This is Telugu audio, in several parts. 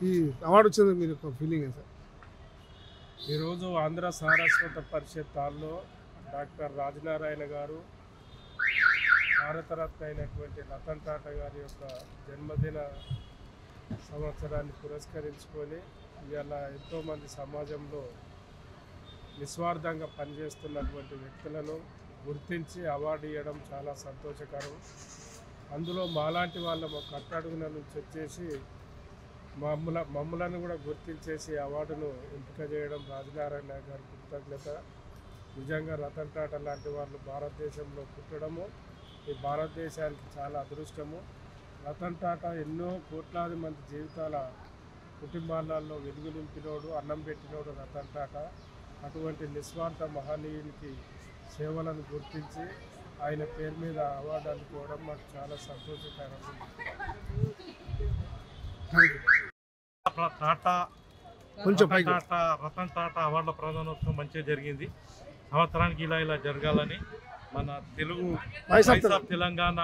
ఈ అవార్డు వచ్చింది మీరు ఫీలింగ్ సార్? ఈరోజు ఆంధ్ర సారస్వత పరిషత్ హాల్లో డాక్టర్ రాజనారాయణ గారు, భారతరత్న అయినటువంటి రతన్ టాటా గారి యొక్క జన్మదిన సంవత్సరాన్ని పురస్కరించుకొని ఇవాళ ఎంతోమంది సమాజంలో నిస్వార్థంగా పనిచేస్తున్నటువంటి వ్యక్తులను గుర్తించి అవార్డు ఇవ్వడం చాలా సంతోషకరం. అందులో మాలాంటి వాళ్ళ కట్టడుగున నుంచి వచ్చేసి మమ్మలను కూడా గుర్తించేసి అవార్డును ఎంపిక చేయడం రాజనారాయణ గారి కృతజ్ఞత. నిజంగా రతన్ టాటా లాంటి వాళ్ళు భారతదేశంలో పుట్టడము ఈ భారతదేశానికి చాలా అదృష్టము. రతన్ టాటా ఎన్నో కోట్లాది మంది జీవితాల కుటుంబాలలో వెలుగు నింపినోడు, అన్నం పెట్టినోడు రతన్ టాటా. అటువంటి నిస్వార్థ మహనీయునికి సేవలను గుర్తించి ఆయన పేరు మీద అవార్డు అందుకోవడం మాకు చాలా సంతోషకరం. రతన్ టాటా అవార్డుల ప్రధానోత్సవం మంచిగా జరిగింది. సంవత్సరానికి ఇలా జరగాలని మన తెలుగు వాయిస్ ఆఫ్ తెలంగాణ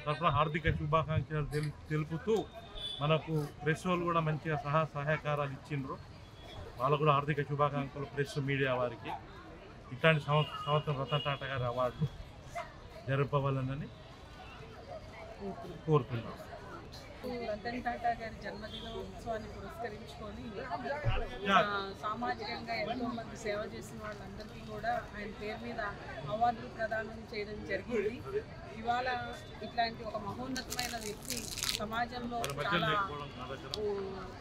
తరఫున హార్దిక శుభాకాంక్షలు తెలుపుతూ మనకు ప్రెస్ వాళ్ళు కూడా మంచిగా సహాయకారాలు ఇచ్చిండ్రు. వాళ్ళకు కూడా హార్దిక శుభాకాంక్షలు ప్రెస్ మీడియా వారికి. ఇట్లాంటి సంవత్సరం రతన్ టాటా గారి అవార్డు జరపవాలని కోరుతున్నాం. రతన్ టాటా గారి జన్మదినోత్సవాన్ని పురస్కరించుకొని సామాజికంగా ఎంతోమంది సేవ చేసిన వాళ్ళందరికీ కూడా ఆయన పేరు మీద అవార్డులు ప్రదానం చేయడం జరిగింది. ఇవాళ ఇట్లాంటి ఒక మహోన్నతమైన వ్యక్తి సమాజంలో చాలా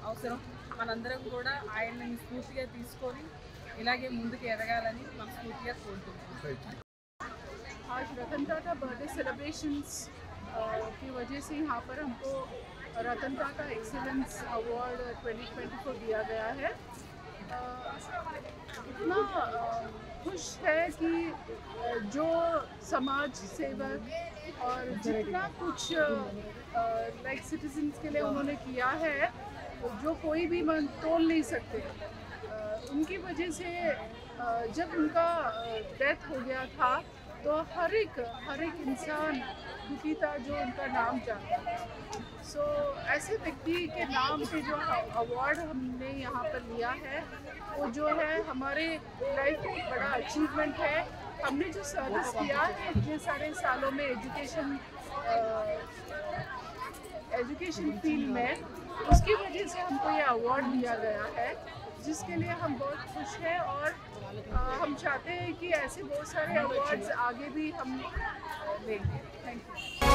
అవసరం. మనందరం కూడా ఆయన్ని స్ఫూర్తిగా తీసుకొని ఇలాగే ముందుకు ఎదగాలని మనస్ఫూర్తిగా కోరుకుంటున్నాం. आज रतन टाटा बर्थडे सेलिब्रेशंस की वजह से यहाँ पर हमको रतन टाटा एक्सीलेंस अवार्ड 2024 दिया गया है। इतना खुश है कि जो समाज सेवक और जितना कुछ लाइक सिटीजन्स के लिए उन्होंने किया है जो कोई भी मन तोल नहीं सकते। उनकी वजह से जब उनका डेथ हो गया था तो हर एक इंसान दुखी था जो उनका नाम जानता था। सो ऐसे व्यक्ति के नाम पे जो अवार्ड हमने यहाँ पर लिया है वो जो है हमारे लाइफ में बड़ा अचीवमेंट है। हमने जो सर्विस किया है इतने सारे सालों में एजुकेशन फील्ड में, उसकी वजह से हमको ये अवार्ड दिया गया है, जिसके लिए हम बहुत खुश हैं। और हम चाहते हैं कि ऐसे बहुत सारे अवार्ड्स आगे भी हम लेंगे। Thank you.